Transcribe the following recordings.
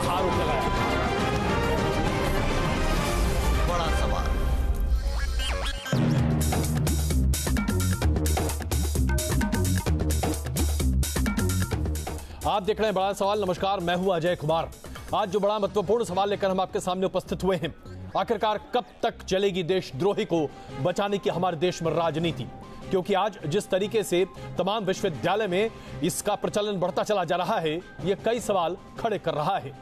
आरोप लगाया। बड़ा सवाल। आप देख रहे हैं बड़ा सवाल। नमस्कार, मैं हूं अजय कुमार। आज जो बड़ा महत्वपूर्ण सवाल लेकर हम आपके सामने उपस्थित हुए हैं, आखिरकार कब तक चलेगी देशद्रोही को बचाने की हमारे देश में राजनीति? क्योंकि आज जिस तरीके से तमाम विश्वविद्यालय में इसका प्रचलन बढ़ता चला जा रहा है, यह कई सवाल खड़े कर रहा है।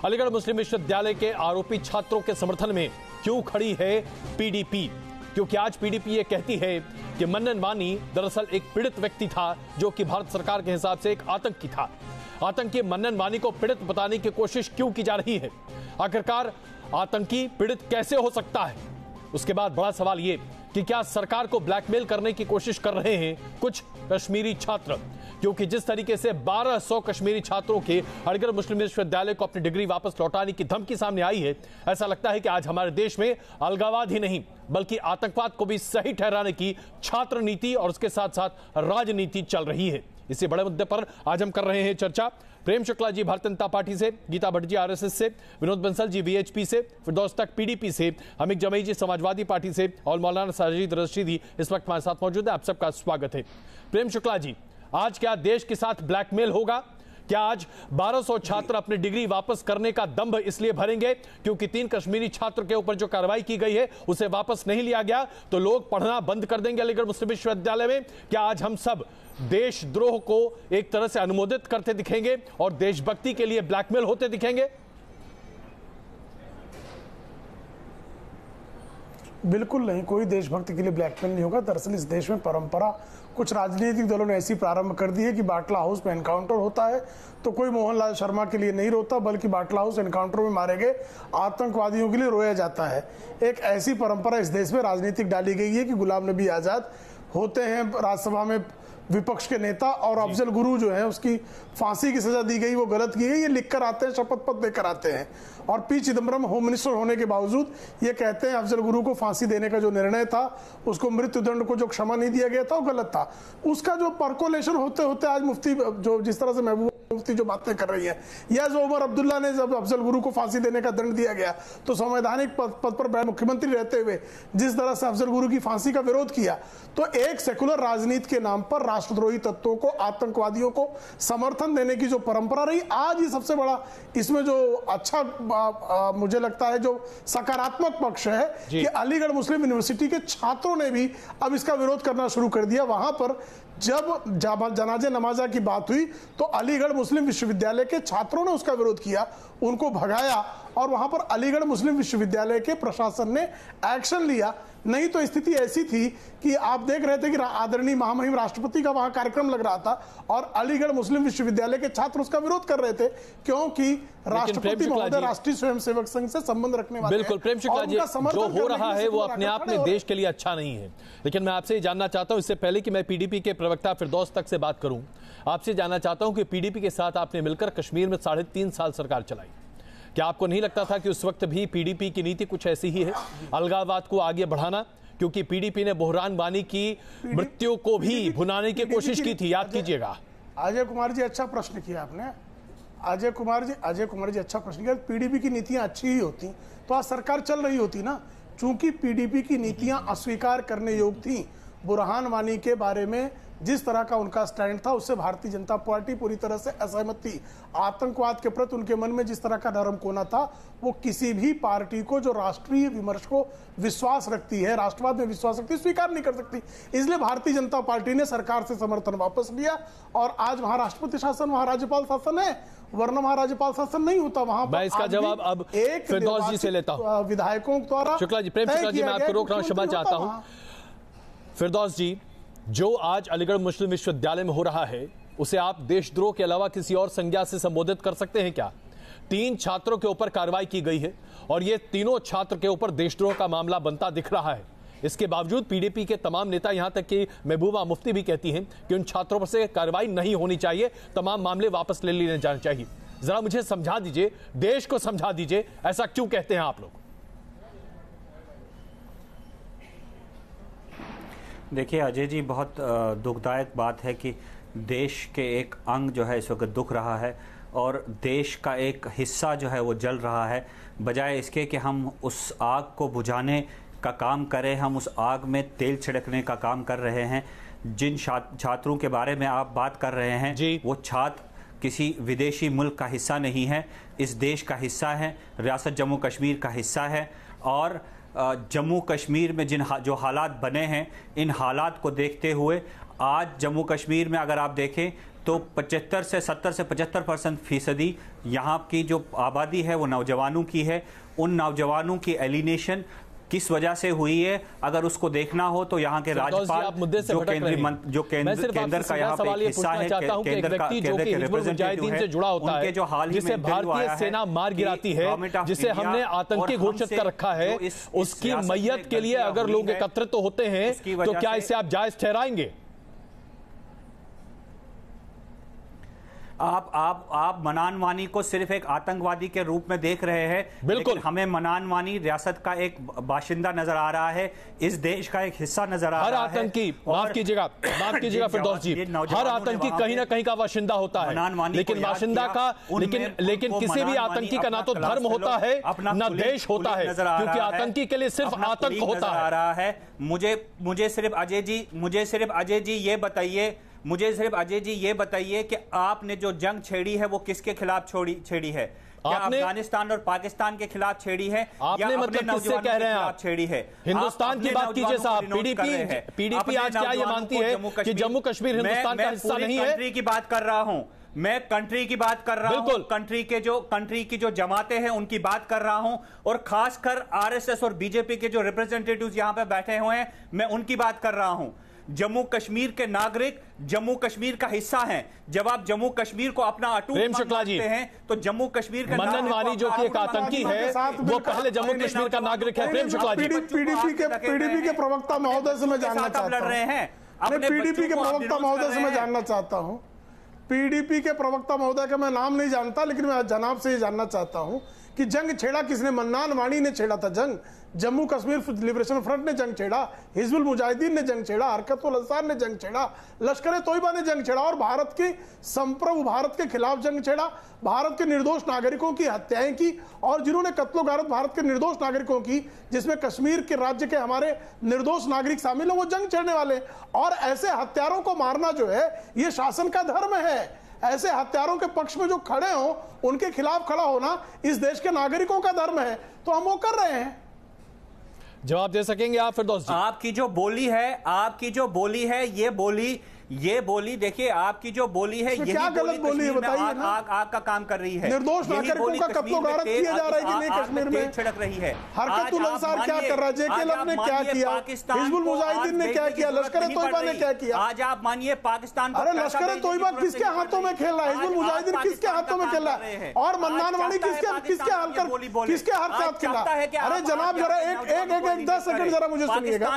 अलीगढ़ मुस्लिम विश्वविद्यालय के आरोपी छात्रों के समर्थन में क्यों खड़ी है पीडीपी? क्योंकि आज पीडीपी ये कहती है कि मन्नन वानी दरअसल एक पीड़ित व्यक्ति था, जो कि भारत सरकार के हिसाब से एक आतंकी था। आतंकी मन्नन वानी को पीड़ित बताने की कोशिश क्यों की जा रही है? आखिरकार आतंकी पीड़ित कैसे हो सकता है? उसके बाद बड़ा सवाल ये कि क्या सरकार को ब्लैकमेल करने की कोशिश कर रहे हैं कुछ कश्मीरी छात्र? क्योंकि जिस तरीके से 1200 कश्मीरी छात्रों के अलीगढ़ मुस्लिम विश्वविद्यालय को अपनी डिग्री वापस लौटाने की धमकी सामने आई है, ऐसा लगता है कि आज हमारे देश में अलगाववाद ही नहीं बल्कि आतंकवाद को भी सही ठहराने की छात्र नीति और उसके साथ साथ राजनीति चल रही है। इसी बड़े मुद्दे पर आज हम कर रहे हैं चर्चा। प्रेम शुक्ला जी भारतीय जनता पार्टी से, गीता भट्ट जी आरएसएस से, विनोद बंसल जी वीएचपी से, फिरदौस तक पीडीपी से, हमीद जमई जी समाजवादी पार्टी से और मौलाना साजिद रशीदी इस वक्त हमारे साथ मौजूद है। आप सबका स्वागत है। प्रेम शुक्ला जी, आज क्या देश के साथ ब्लैकमेल होगा? क्या आज 1200 छात्र अपनी डिग्री वापस करने का दंभ इसलिए भरेंगे क्योंकि 3 कश्मीरी छात्र के ऊपर जो कार्रवाई की गई है उसे वापस नहीं लिया गया, तो लोग पढ़ना बंद कर देंगे अलीगढ़ मुस्लिम विश्वविद्यालय में? क्या आज हम सब देशद्रोह को एक तरह से अनुमोदित करते दिखेंगे और देशभक्ति के लिए ब्लैकमेल होते दिखेंगे? बिल्कुल नहीं, कोई देशभक्ति के लिए ब्लैकमेल नहीं होगा। दरअसल इस देश में परंपरा कुछ राजनीतिक दलों ने ऐसी प्रारंभ कर दी है कि बाटला हाउस में एनकाउंटर होता है तो कोई मोहनलाल शर्मा के लिए नहीं रोता, बल्कि बाटला हाउस एनकाउंटर में मारे गए आतंकवादियों के लिए रोया जाता है। एक ऐसी परंपरा इस देश में राजनीतिक डाली गई है कि गुलाम नबी आजाद होते हैं राज्यसभा में विपक्ष के नेता और अफजल गुरु जो है उसकी फांसी की सजा दी गई, वो गलत की गई। ये लिखकर आते हैं, शपथ पत्र देकर आते हैं और पी चिदम्बरम होम मिनिस्टर होने के बावजूद ये कहते हैं अफजल गुरु को फांसी देने का जो निर्णय था, उसको मृत्युदंड को जो क्षमा नहीं दिया गया था, वो गलत था। उसका जो पर्कोलेशन होते होते आज मुफ्ती जो जिस तरह से महबूबा मुफ्ती जो बातें कर रही है, या जो उमर अब्दुल्ला ने जब अफजल गुरु को फांसी देने का दंड दिया गया तो संवैधानिक पद पर मुख्यमंत्री रहते हुए जिस तरह से अफजल गुरु की फांसी का विरोध किया, तो एक सेकुलर राजनीति के नाम पर राष्ट्रद्रोही तत्वों को, आतंकवादियों को समर्थन देने की जो परंपरा रही, आज ये सबसे बड़ा इसमें जो अच्छा मुझे लगता है जो सकारात्मक पक्ष है कि अलीगढ़ मुस्लिम यूनिवर्सिटी के छात्रों ने भी अब इसका विरोध करना शुरू कर दिया। वहां पर जब जनाजे नमाजा की बात हुई तो अलीगढ़ मुस्लिम विश्वविद्यालय के छात्रों ने उसका विरोध किया, उनको भगाया और वहां पर अलीगढ़ मुस्लिम विश्वविद्यालय के प्रशासन ने एक्शन लिया। नहीं तो स्थिति ऐसी थी कि आप देख रहे थे कि आदरणीय महामहिम राष्ट्रपति का वहां कार्यक्रम लग रहा था और अलीगढ़ मुस्लिम विश्वविद्यालय के छात्र उसका विरोध कर रहे थे क्योंकि राष्ट्रपति महोदय राष्ट्रीय स्वयंसेवक संघ से संबंध रखने वाले। बिल्कुल प्रेम शुक्ला जी, जो हो रहा है वो अपने आप में देश के लिए अच्छा नहीं है। लेकिन मैं आपसे जानना चाहता हूं, इससे पहले कि मैं पीडीपी के प्रवक्ता फिरदौस तक से बात करूं, आपसे जानना चाहता हूं कि पीडीपी के साथ आपने मिलकर कश्मीर में 3.5 साल सरकार चलाई। क्या आपको नहीं लगता था कि उस वक्त भी पीडीपी की नीति कुछ ऐसी ही है, अलगाववाद को आगे बढ़ाना? क्योंकि पीडीपी ने बुहरान वानी की मृत्यु को भी भुनाने की कोशिश की थी, याद कीजिएगा। अजय कुमार जी अच्छा प्रश्न किया आपने। अजय कुमार जी अच्छा प्रश्न किया। पीडीपी की नीतियां अच्छी ही होती तो आज सरकार चल रही होती ना। चूंकि पीडीपी की नीतियां अस्वीकार करने योग्य थी, बुरहान वानी के बारे में जिस तरह का उनका स्टैंड था उससे भारतीय जनता पार्टी पूरी तरह से असहमत थी। आतंकवाद के प्रति उनके मन में जिस तरह का नरम कोना था, वो किसी भी पार्टी को जो राष्ट्रीय विमर्श को विश्वास रखती है, राष्ट्रवाद में विश्वास रखती है, स्वीकार नहीं कर सकती। इसलिए भारतीय जनता पार्टी ने सरकार से समर्थन वापस लिया और आज वहां राष्ट्रपति शासन, वहां राज्यपाल शासन है, वरना वहां राज्यपाल शासन नहीं होता। वहां मैं इसका जवाब अब फिरदौस जी से लेता हूं, विधायकों द्वारा। शुक्ला जी, प्रेम शुक्ला जी, मैं आपको रोक रहा हूं, क्षमा चाहता हूं। फिरदौस जी, जो आज अलीगढ़ मुस्लिम विश्वविद्यालय में हो रहा है उसे आप देशद्रोह के अलावा किसी और संज्ञा से संबोधित कर सकते हैं क्या? 3 छात्रों के ऊपर कार्रवाई की गई है और ये तीनों छात्र के ऊपर देशद्रोह का मामला बनता दिख रहा है। इसके बावजूद पीडीपी के तमाम नेता, यहां तक कि महबूबा मुफ्ती भी कहती हैं कि उन छात्रों पर से कार्रवाई नहीं होनी चाहिए, तमाम मामले वापस ले लिए जाने चाहिए। जरा मुझे समझा दीजिए, देश को समझा दीजिए, ऐसा क्यों कहते हैं आप लोग? देखिए अजय जी, बहुत दुखदायक बात है कि देश के एक अंग जो है इस वक्त दुख रहा है और देश का एक हिस्सा जो है वो जल रहा है। बजाय इसके कि हम उस आग को बुझाने का काम करें, हम उस आग में तेल छिड़कने का काम कर रहे हैं। जिन छात्रों के बारे में आप बात कर रहे हैं वो छात्र किसी विदेशी मुल्क का हिस्सा नहीं है, इस देश का हिस्सा है, रियासत जम्मू कश्मीर का हिस्सा है। और जम्मू कश्मीर में जो हालात बने हैं, इन हालात को देखते हुए आज जम्मू कश्मीर में अगर आप देखें तो 70 से 75% यहाँ की जो आबादी है वो नौजवानों की है। उन नौजवानों की एलिनेशन किस वजह से हुई है, अगर उसको देखना हो तो यहाँ के राज्यपाल जो केंद्र का यहाँ पे हिस्सा है, केंद्र के रिप्रेजेंटेटिव से जुड़ा होता है, जिसे भारतीय सेना मार गिराती है, जिसे हमने आतंकी घोषित कर रखा है, उसकी मैयत के लिए अगर लोग एकत्रित होते हैं तो क्या इसे आप जायज ठहराएंगे? आप मनान वानी को सिर्फ एक आतंकवादी के रूप में देख रहे हैं। बिल्कुल, हमें मनान वानी रियासत का एक बाशिंदा नजर आ रहा है, इस देश का एक हिस्सा नजर आ रहा है। हर आतंकी, माफ कीजिएगा फिरदौस जी, हर आतंकी कहीं ना कहीं का बाशिंदा होता है, लेकिन बाशिंदा का लेकिन किसी भी आतंकी का ना तो धर्म होता है ना देश होता है, क्योंकि आतंकी के लिए सिर्फ आतंक होता है। मुझे सिर्फ अजय जी ये बताइए कि आपने जो जंग छेड़ी है वो किसके खिलाफ छेड़ी है? क्या अफगानिस्तान और पाकिस्तान के खिलाफ छेड़ी है? आपने मतलब किससे कह रहे हैं आप? छेड़ी है हिंदुस्तान की बात कीजिए साहब। पीडीपी आज क्या ये मानती है कि जम्मू कश्मीर हिंदुस्तान का हिस्सा नहीं है? कंट्री की बात कर रहा हूं मैं, कंट्री की बात कर रहा हूं, कंट्री की जो जमातें हैं उनकी बात कर रहा हूं, और खासकर आरएसएस और बीजेपी के जो रिप्रेजेंटेटिव्स यहां पे बैठे हुए हैं, मैं उनकी बात कर रहा हूं। जम्मू कश्मीर के नागरिक जम्मू कश्मीर का हिस्सा हैं। जब आप जम्मू कश्मीर को अपना अटूट मानते हैं तो जम्मू कश्मीर का मन्नन वानी जो कि एक आतंकी है वो पहले जम्मू कश्मीर का नागरिक है। प्रेम शुक्ला जी, पीडीपी के प्रवक्ता महोदय से मैं जानना चाहता हूं, लड़ रहे हैं पीडीपी के प्रवक्ता महोदय से मैं जानना चाहता हूं, पीडीपी के प्रवक्ता महोदय का मैं नाम नहीं जानता, लेकिन मैं जनाब से ये जानना चाहता हूं कि जंग छेड़ा किसने? मन्नान वानी ने छेड़ा था जंग, जम्मू कश्मीर लिबरेशन फ्रंट ने जंग छेड़ा, हिजबुल मुजाहिदीन ने जंग छेड़ा, हरकत-उल अंसार ने जंग छेड़ा, लश्कर तोयबा ने जंग छेड़ा और भारत के संप्रभु भारत के खिलाफ जंग छेड़ा, भारत के निर्दोष नागरिकों की हत्याएं की, और जिन्होंने कत्लो-गारत भारत के निर्दोष नागरिकों की, जिसमें कश्मीर के राज्य के हमारे निर्दोष नागरिक शामिल हैं, वो जंग छेड़ने वाले। और ऐसे हत्यारों को मारना जो है ये शासन का धर्म है। ऐसे हत्यारों के पक्ष में जो खड़े हो उनके खिलाफ खड़ा होना इस देश के नागरिकों का धर्म है, तो हम वो कर रहे हैं। जवाब दे सकेंगे आप फिरदौस जी? आपकी जो बोली है ये बोली देखिए, आपकी जो बोली है यही क्या गलत बोली है बताइए ना? आग का काम कर रही है, निर्दोष नागरिकों का कत्लो-गारत किया जा रहा है कि नहीं कश्मीर में? छिड़क रही है। हरकत-उल अंसार क्या कर रहा है? जेकेएलएफ ने क्या किया? हिजबुल मुजाहिदीन ने क्या किया? लश्कर तोयबा ने क्या किया? आज आप मानिए पाकिस्तान, अरे लश्कर तोयबा किसके हाथों में खेल रहा है? हिजबुल मुजाहिदीन किसके हाथों में खेल रहा है? और मन्नान वानी किसके हाथ खेल रहा है? अरे जनाब जरा एक 10 सेकंड जरा मुझे सुनिएगा,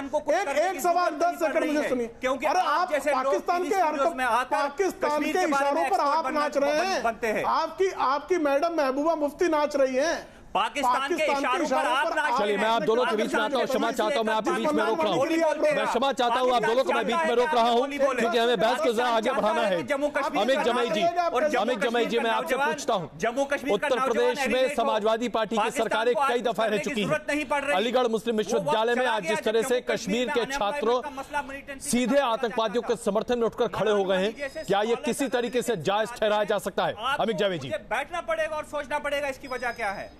एक सवाल 10 सेकंड मुझे सुनिए। अरे आप पाकिस्तान के हरकत, पाकिस्तान के इशारों पर आप नाच रहे हैं, आपकी मैडम महबूबा मुफ्ती नाच रही हैं पाकिस्तान के इशारों पर आप नाच। चलिए मैं आप दोनों के बीच में आता हूं, क्षमा चाहता हूं, मैं आपके बीच में रोक रहा हूं, मैं क्षमा चाहता हूं, आप दोनों को मैं बीच में रोक रहा हूं, क्योंकि हमें बहस को जरा आगे बढ़ाना है। अमित जमई जी, मैं आपसे पूछता हूं, उत्तर प्रदेश में समाजवादी पार्टी की सरकारें कई दफा रह चुकी हैं। अलीगढ़ मुस्लिम विश्वविद्यालय में आज जिस तरह से कश्मीर के छात्रों सीधे आतंकवादियों के समर्थन में उठकर खड़े हो गए हैं, क्या ये किसी तरीके से जायज ठहराया जा सकता है? अमित जावेद जी, बैठना पड़ेगा और सोचना पड़ेगा इसकी वजह क्या है।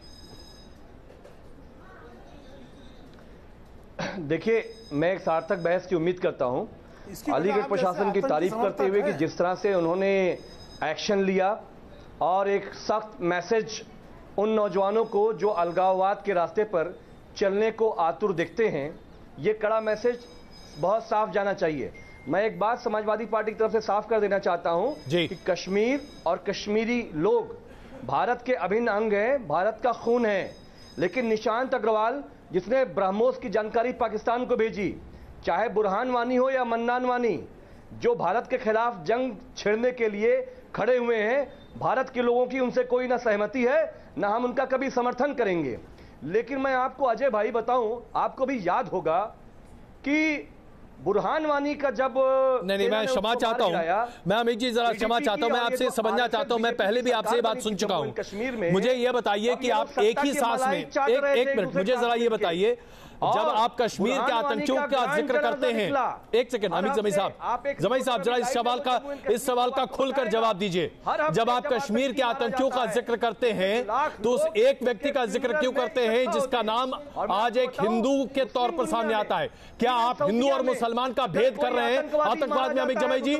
देखिए, मैं एक सार्थक बहस की उम्मीद करता हूं, अलीगढ़ प्रशासन की तारीफ करते हुए कि जिस तरह से उन्होंने एक्शन लिया और एक सख्त मैसेज उन नौजवानों को जो अलगाववाद के रास्ते पर चलने को आतुर दिखते हैं, ये कड़ा मैसेज बहुत साफ जाना चाहिए। मैं एक बात समाजवादी पार्टी की तरफ से साफ कर देना चाहता हूं कि कश्मीर और कश्मीरी लोग भारत के अभिन्न अंग हैं, भारत का खून है, लेकिन निशांत अग्रवाल जिसने ब्रह्मोस की जानकारी पाकिस्तान को भेजी, चाहे बुरहान वानी हो या मन्नान वानी, जो भारत के खिलाफ जंग छेड़ने के लिए खड़े हुए हैं, भारत के लोगों की उनसे कोई ना सहमति है, ना हम उनका कभी समर्थन करेंगे। लेकिन मैं आपको अजय भाई बताऊं, आपको भी याद होगा कि बुरहान वानी का जब नहीं, मैं क्षमा चाहता हूं, मैं अमित जी जरा क्षमा चाहता हूं, मैं आपसे समझना चाहता हूं, मैं पहले भी आपसे ये बात सुन चुका हूं। कश्मीर में मुझे ये बताइए कि आप एक ही सांस में एक मिनट मुझे जरा ये बताइए, जब आप कश्मीर के आतंकियों का जिक्र करते हैं, एक सेकंड अमित जमी साहब जरा इस सवाल का खुलकर जवाब दीजिए। जब आप कश्मीर के आतंकियों का जिक्र करते हैं तो उस एक व्यक्ति का जिक्र क्यों करते हैं जिसका नाम आज एक हिंदू के तौर पर सामने आता है? क्या आप हिंदू और मुसलमान का भेद कर रहे हैं आतंकवाद में? अमित जमी जी,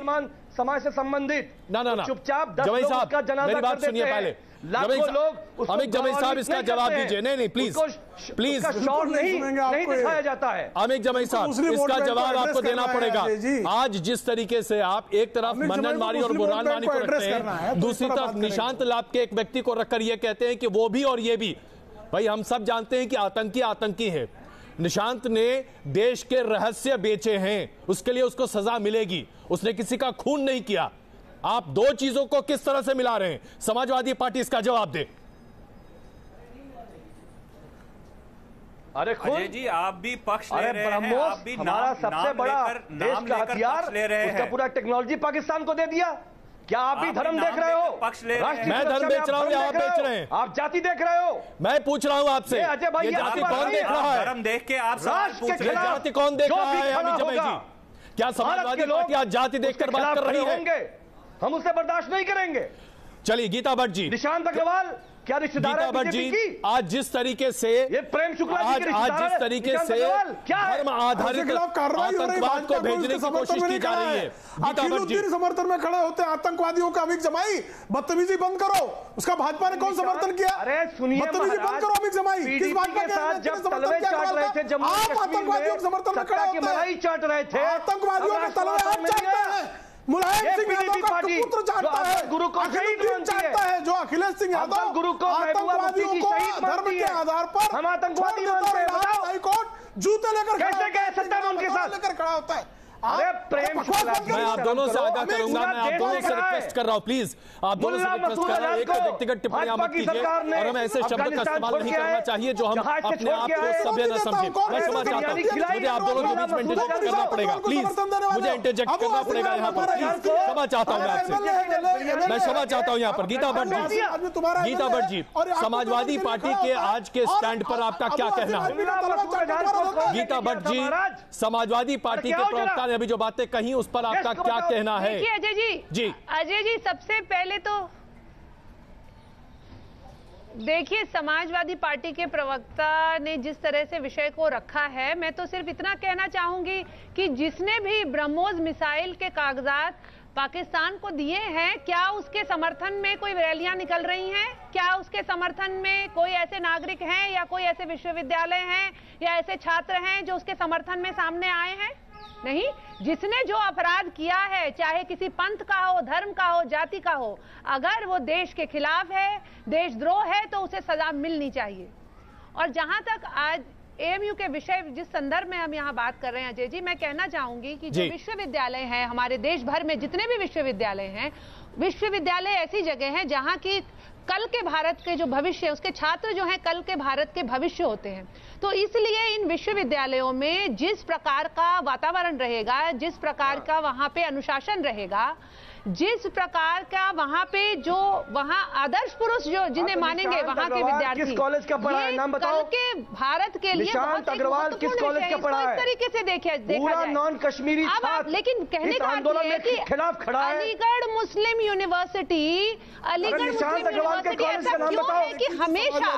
समाज से संबंधित ना चुपचाप जमी साहब मेरी बात सुनिए पहले। अमित जमी साहब इसका जवाब दीजिए। नहीं प्लीज नहीं दिखाया जाता है। अमित जमी साहब इसका जवाब आपको देना पड़ेगा। आज जिस तरीके से आप एक तरफ मन्नन मारी और बुरहान वानी को रखते हैं, दूसरी तरफ निशांत लाभ के एक व्यक्ति को रखकर ये कहते हैं कि वो भी और ये भी। भाई हम सब जानते हैं कि आतंकी है। निशांत ने देश के रहस्य बेचे हैं, उसके लिए उसको सजा मिलेगी। उसने किसी का खून नहीं किया। आप दो चीजों को किस तरह से मिला रहे हैं? समाजवादी पार्टी इसका जवाब दे। अरे अजय जी, आप भी पक्ष ले रहे हैं, आप भी हमारा सबसे बड़ा देश का हथियार ले रहे हैं, उसका पूरा टेक्नोलॉजी पाकिस्तान को दे दिया। क्या आप भी धर्म देख रहे हो? पक्ष ले रहे हैं। मैं धर्म बेच रहा हूँ या आप बेच रहे हैं? आप जाति देख रहे हो? मैं पूछ रहा हूँ आपसे, अजय भाई, ये जाति कौन देख रहा है? धर्म देख के आप जाति कौन देख रहा है? अमित जमी जी, क्या समाजवादी पार्टी आज जाति देखकर बात कर रही है? हम उसे बर्दाश्त नहीं करेंगे। चलिए गीता भट्ट जी, निशांत अग्रवाल क्या रिश्तेदार गीता भट्ट जी, आज जिस तरीके से ये प्रेम शुक्ला जी के आज जिस तरीके से धर्म आधारित आतंकवाद को भेजने की कोशिश की जा रही है, गीता भट्ट जी समर्थन में खड़े होते हैं आतंकवादियों का। अमित जमाई बदतमीजी बंद करो, उसका भाजपा ने कौन समर्थन किया? अरे सुनिए, बदतमीजी बंद करो अमित जमाई। किस भाजपा के साथ जब तलवे चाट रहे थे जम्मू आतंकवादियों के समर्थन में खड़े होते हैं, चाट रहे थे आतंकवादियों के तलवे आप चाटते हैं। मुलायम सिंह यादव का पुत्र चाहता है, गुरु को शहीद चाहता है, जो अखिलेश सिंह यादव गुरु को आतंकवादियों को धर्म के आधार पर हम आतंकवादी मानते हैं। बताओ, हाईकोर्ट जूते लेकर कैसे गए सत्ता में उनके साथ लेकर खड़ा होता है। अरे प्रेम मैं आप दोनों से आगाह करूंगा, मैं आप दोनों से रिक्वेस्ट कर रहा हूं, प्लीज आप दोनों से रिक्वेस्ट कर रहा हूं, एक व्यक्तिगत टिप्पणी मत कीजिए और हमें ऐसे शब्द का इस्तेमाल नहीं करना चाहिए जो हम अपने आप को सभ्य न समझें। मैं क्षमा चाहता हूं, मुझे आप दोनों के बीच में इंटरजेक्ट करना पड़ेगा, प्लीज मुझे इंटरजेक्ट करना पड़ेगा यहाँ पर, प्लीज क्षमा चाहता हूँ मैं आपसे, मैं क्षमा चाहता हूँ यहाँ पर। गीता भट्ट जी, समाजवादी पार्टी के आज के स्टैंड पर आपका क्या कहना है? गीता भट्ट जी, समाजवादी पार्टी के प्रवक्ता ने अभी जो बातें कही उस पर आपका क्या कहना है? देखिए अजय जी सबसे पहले तो देखिए, समाजवादी पार्टी के प्रवक्ता ने जिस तरह से विषय को रखा है, मैं तो सिर्फ इतना कहना चाहूंगी कि जिसने भी ब्रह्मोस मिसाइल के कागजात पाकिस्तान को दिए हैं, क्या उसके समर्थन में कोई रैलियां निकल रही हैं? क्या उसके समर्थन में कोई ऐसे नागरिक हैं या कोई ऐसे विश्वविद्यालय हैं या ऐसे छात्र हैं जो उसके समर्थन में सामने आए हैं? नहीं। जिसने जो अपराध किया है, चाहे किसी पंथ का हो, धर्म का हो, जाति का हो, अगर वो देश के खिलाफ है, देशद्रोह है, तो उसे सजा मिलनी चाहिए। और जहां तक आज एएमयू के विषय जिस संदर्भ में हम यहाँ बात कर रहे हैं अजय जी, मैं कहना चाहूंगी कि जो विश्वविद्यालय हैं हमारे देश भर में, जितने भी विश्वविद्यालय हैं, विश्वविद्यालय ऐसी जगह है जहाँ की कल के भारत के जो भविष्य, उसके छात्र जो हैं कल के भारत के भविष्य होते हैं। तो इसलिए इन विश्वविद्यालयों में जिस प्रकार का वातावरण रहेगा, जिस प्रकार का वहाँ पे अनुशासन रहेगा, जिस प्रकार का वहाँ पे जो वहाँ आदर्श पुरुष जो जिन्हें मानेंगे वहाँ के विद्यार्थी, किस कॉलेज का पढ़ा है नाम बताओ? कल के भारत के लिए निशांत अग्रवाल किस कॉलेज का पढ़ा है? इस तरीके से देखा जाए नॉन कश्मीरी छात्र, लेकिन कहने का आंदोलन में खिलाफ खड़ा है। अलीगढ़ मुस्लिम यूनिवर्सिटी, अलीगढ़ मुस्लिम यूनिवर्सिटी ऐसा क्यों है कि हमेशा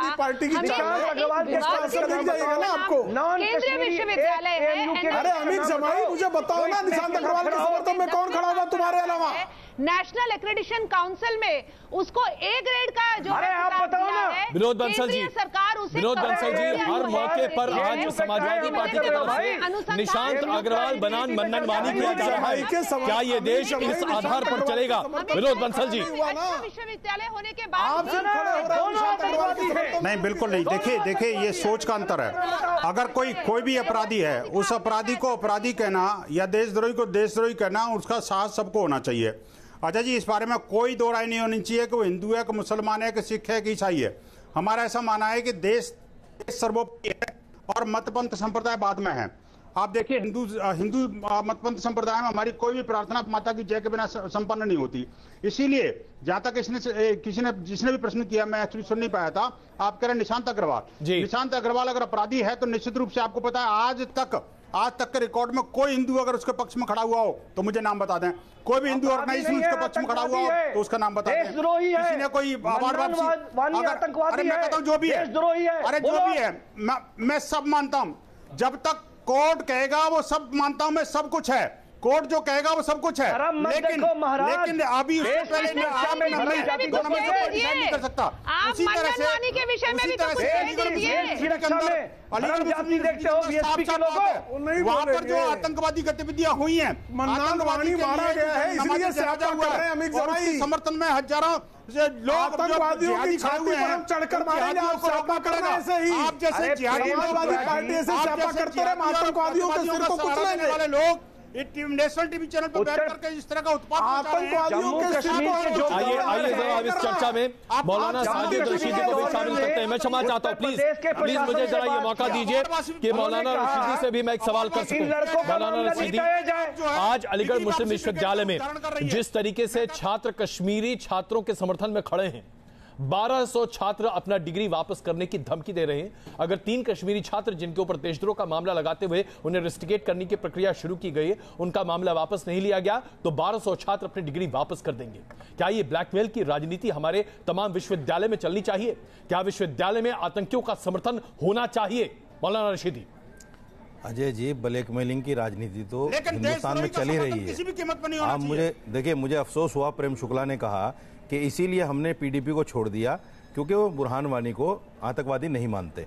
केंद्रीय विश्वविद्यालय है? अरे अमित जमाई मुझे बताओ ना, निशांत अग्रवाल के समर्थन में कौन खड़ा हुआ तुम्हारे अलावा? नेशनल एक्रेडिटेशन काउंसिल में उसको ए ग्रेड का जो आप बताओ ना। विनोद बंसल जी, सरकार उसे विनोद बंसल जी, हर मौके पर आज समाजवादी पार्टी की तरफ से निशांत अग्रवाल बनाम मन्नन मानी किया जा रहा है। क्या ये देश इस आधार पर चलेगा? विनोद बंसल जी, विश्वविद्यालय होने के बाद नहीं, बिल्कुल नहीं। देखिए ये सोच का अंतर है। अगर कोई भी अपराधी है, उस अपराधी को अपराधी कहना या देशद्रोही को देशद्रोही कहना, उसका साहस सबको होना चाहिए। अजय जी, इस बारे में कोई दो राय नहीं होनी चाहिए कि वो हिंदू है, कि मुसलमान है, कि सिख है, कि ईसाई है। हमारा ऐसा मानना है कि देश सर्वोपरि है और मत पंथ संप्रदाय बाद में है। आप देखिए हिंदू मतपंथ संप्रदाय में हमारी कोई भी प्रार्थना माता की जय के बिना संपन्न नहीं होती। इसीलिए जहां तक जिसने भी प्रश्न किया, मैं एक्चुअली सुन नहीं पाया था, आप कह रहे निशांत अग्रवाल। निशांत अग्रवाल अगर अपराधी है तो निश्चित रूप से आपको पता है आज तक के रिकॉर्ड में कोई हिंदू अगर उसके पक्ष में खड़ा हुआ हो तो मुझे नाम बता दें। कोई भी हिंदू ऑर्गेनाइजेशन उसके पक्ष में खड़ा हुआ हो तो उसका नाम बता दें। किसी ने कोई आभार वापसी, अरे मैं कहता हूं जो भी है, अरे जो भी है मैं सब मानता हूं। जब तक कोर्ट कहेगा वो सब मानता हूं, मैं सब कुछ है, कोर्ट जो कहेगा वो सब कुछ है, लेकिन अभी नहीं कर सकता। उसी तरह से वहां पर जो आतंकवादी गतिविधियां हुई हैं, आतंकवादी मारा गया है, इसलिए समर्थन में हजारों लोग आतंकवादियों की छाती पर चढ़कर मारेंगे। आप स्यापा करना ऐसे ही, आप जैसे समाजवादी पार्टी ऐसे स्यापा करते रहे, आतंकवादियों के सिर को कुचलेंगे वाले लोग नेशनल टीवी चैनल पर बैठ करके इस तरह का उत्पाद आतंकवादियों के सिर को। आइए जरा इस चर्चा में मौलाना साजिद रशीदी को भी शामिल करते हैं। मैं क्षमा चाहता हूं, प्लीज मुझे जरा ये मौका दीजिए कि मौलाना रशीदी से भी मैं एक सवाल कर सकूं। मौलाना रशीदी, आज अलीगढ़ मुस्लिम विश्वविद्यालय में जिस तरीके से छात्र कश्मीरी छात्रों के समर्थन में खड़े हैं, 1200 छात्र अपना डिग्री वापस करने की धमकी दे रहे हैं। अगर 3 कश्मीरी छात्र जिनके ऊपर देशद्रोह का मामला लगाते हुए उन्हें रेस्टिकेट करने की प्रक्रिया शुरू की गई, उनका मामला वापस नहीं लिया गया तो 1200 छात्र अपनी डिग्री वापस कर देंगे। क्या ये ब्लैकमेल की राजनीति हमारे तमाम विश्वविद्यालय में चलनी चाहिए? क्या विश्वविद्यालय में आतंकियों का समर्थन होना चाहिए? मौलाना रशीदी। अजय जी, ब्लैकमेलिंग की राजनीति तो हिंदुस्तान में चली रही है। आप मुझे अफसोस हुआ, प्रेम शुक्ला ने कहा कि इसीलिए हमने पीडीपी को छोड़ दिया क्योंकि वो बुरहान वानी को आतंकवादी नहीं मानते,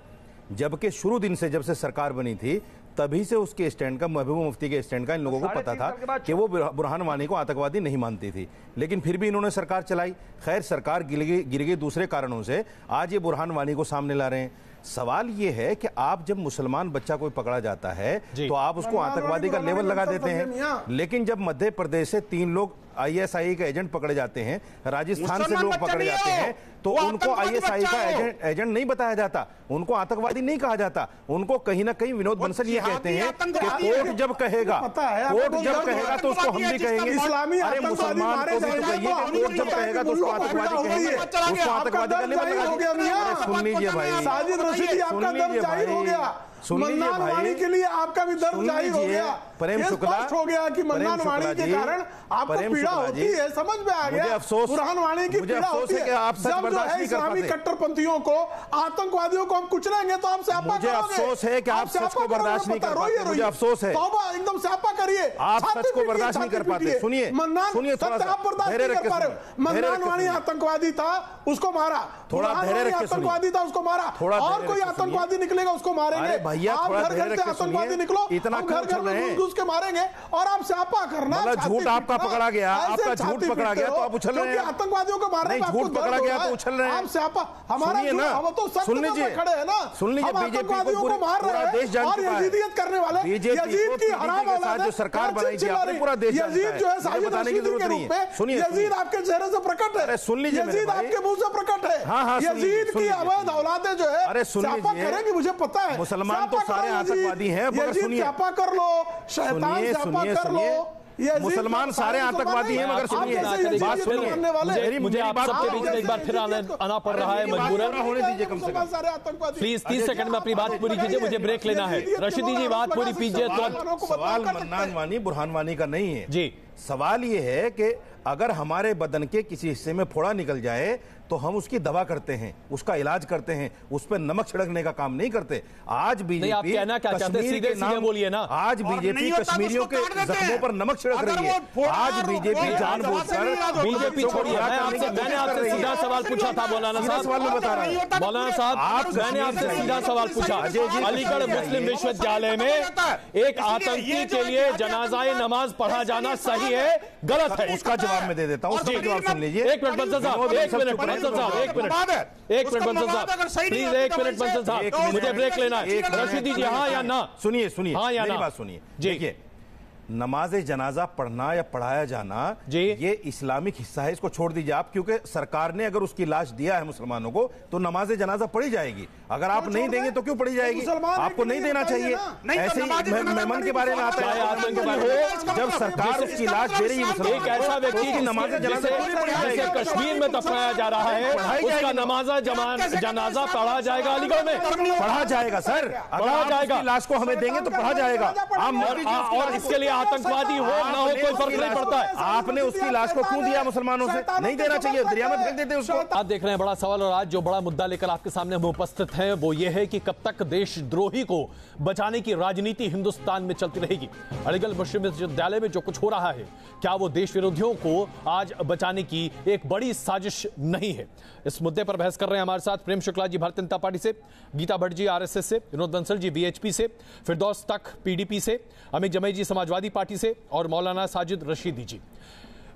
जबकि शुरू दिन से जब से सरकार बनी थी तभी से उसके स्टैंड का, महबूबा मुफ्ती के स्टैंड का इन लोगों को पता था कि वो बुरहान वानी को आतंकवादी नहीं मानती थी, लेकिन फिर भी इन्होंने सरकार चलाई। खैर, सरकार गिर गई दूसरे कारणों से, आज ये बुरहान वानी को सामने ला रहे हैं। सवाल ये है कि आप जब मुसलमान बच्चा कोई पकड़ा जाता है तो आप उसको आतंकवादी का लेवल लगा देते हैं, लेकिन जब मध्य प्रदेश से 3 लोग आईएसआई के एजेंट पकड़े जाते हैं, राजस्थान से लोग पकड़े जाते हैं, तो उनको आईएसआई का एजेंट नहीं बताया जाता, उनको आतंकवादी नहीं कहा जाता। उनको कहीं ना कहीं विनोद बंसल ये कहते हैं कि कोर्ट जब कहेगा तो उसको हम भी कहेंगे। अरे मुसलमान को भी तो कहिए कि कोर्ट जब कहेगा तो उसको आतंकवादी कहेंगे, उसको आतंकवादी का लेवल लगा। सुन लीजिए भाई, साजिद रशीदी, आपका दर्द जाहिर हो गया। मन्नान वाणी के लिए आपका भी दर्द जाहिर हो गया। प्रेम शुक्ला हो गया कि मन्नान वाणी के कारण आपको पीड़ा होती है, समझ में आ गया। बुरहान वाणी की पीड़ा होती है। जब जो है इस्लामी कट्टरपंथियों को, आतंकवादियों को हम कुचलेंगे तो आप स्यापा मुझे अफसोस है कि आप सच को बर्दाश्त नहीं कर पाते। मुझे अफसोस है, एकदम स्यापा करिए, आप सच को बर्दाश्त नहीं कर पाते। सुनिए थोड़ा सा, आप बर्दाश्त नहीं कर पा रहे। मन्नान वाणी आतंकवादी था, उसको मारा। थोड़ा धैर्य रखिए, आतंकवादी था, उसको मारा। और कोई आतंकवादी निकलेगा उसको मारेंगे। भैया थोड़ा धैर्य रखिए, आतंकवादी निकलो, इतना घर में घुस के मारेंगे और आप स्यापा करना। झूठ आपका पकड़ा गया, आपका झूठ पकड़ा गया तो आप उछल रहे हैं। आतंकवादियों को मारने का झूठ पकड़ा गया तो उछल रहे हैं। आप स्यापा, हमारा हम तो सुन लीजिए, खड़े हैं ना, सुन लीजिए, बीजेपी को पूरा देश जान चुका है। यजीदियत करने वाले, यजीद की हराम औलाद जो सरकार बनाई थी आपने पूरा देश जानता है। यजीद जो है साजिद रशीदी के रूप में, सुनिए, यजीद आपके चेहरे से प्रकट है। सुन लीजिए, यजीद आपके मुंह से प्रकट है। यजीद की अवैध औलादें जो है, अरे सुन लीजिए, करेंगे, मुझे पता है। मुसलमान तो सारे आतंकवादी हैं, मगर सुनिए, स्यापा कर लो, शैतान स्यापा कर लो। मुसलमान सारे आतंकवादी हैं, मगर सुनिए, बात सुनिए, मुझे आप सबके बीच में एक बार फिर आना पड़ रहा है, मजबूरन होने दीजिए कम से कम। प्लीज 30 सेकंड में अपनी बात पूरी कीजिए, मुझे ब्रेक लेना है। रशीदी जी, बात पूरी कीजिए। तो सवाल मन्नान वानी बुरहान वानी का नहीं है जी, सवाल ये है कि अगर हमारे बदन के किसी हिस्से में फोड़ा निकल जाए तो हम उसकी दवा करते हैं, उसका इलाज करते हैं, उस पर नमक छिड़कने का काम नहीं करते। आज बीजेपी सीधे बोलिए ना, आज बीजेपी कश्मीरियों के जख्मों पर नमक छिड़क रही है। आज बीजेपी जानबूझकर बीजेपी छोड़िए। मैंने आपसे सीधा सवाल पूछा था मौलाना साहब, सवाल में बता रहा हूं मौलाना साहब, मैंने आपसे सीधा सवाल पूछा, अलीगढ़ मुस्लिम विश्वविद्यालय में एक आतंकी के लिए जनाजाए नमाज पढ़ा जाना सही है गलत है? उसका जवाब मैं दे देता हूं, उसका जवाब सुन लीजिए। एक मिनट बंसल साहब, एक मिनट बंसल साहब, एक मिनट प्लीज, एक मिनट बंसल साहब, मुझे ब्रेक लेना है। रशीदी जी, हाँ या ना? सुनिए, हाँ या मेरी ना? बात सुनिए। जी, देखिए, नमाज जनाजा पढ़ना या पढ़ाया जाना ये इस्लामिक हिस्सा है, इसको छोड़ दीजिए आप, क्योंकि सरकार ने अगर उसकी लाश दिया है मुसलमानों को तो नमाज जनाजा पढ़ी जाएगी। अगर आप नहीं देंगे तो क्यों पढ़ी जाएगी? आपको नहीं देना चाहिए। ऐसे ही मेमन के बारे में आता है, जब सरकार उसकी लाश दे रही है, एक ऐसा व्यक्ति की नमाज जनाजा कश्मीर में दफनाया जा रहा है, उसका नमाजा जनाजा पढ़ा जाएगा अलीगढ़ में? पढ़ा जाएगा सर, पढ़ा जाएगा। लाश को हमें देंगे तो पढ़ा जाएगा। और इसके लिए आतंकवादी हो ना हो कोई फर्क नहीं पड़ता है। आपने उसकी लाश को क्यों दिया मुसलमानों से? नहीं देना चाहिए, दरिया में फेंक देते उसको। आप देख रहे हैं बड़ा सवाल, और आज जो बड़ा मुद्दा लेकर आपके सामने हम उपस्थित हैं वो ये है कि कब तक देशद्रोही को बचाने की राजनीति हिंदुस्तान में चलती रहेगी। अलीगढ़ मुस्लिम विश्वविद्यालय में जो कुछ हो रहा है, क्या वो देश विरोधियों को आज बचाने की एक बड़ी साजिश नहीं है? इस मुद्दे पर बहस कर रहे हैं हमारे साथ प्रेम शुक्ला जी भारतीय जनता पार्टी से, गीता भट्ट जी आरएसएस से, विनोद बंसल जी बीएचपी से, फिरदौस तक पीडीपी से, अमित जमई जी समाजवादी पार्टी से और मौलाना साजिद रशीदी जी।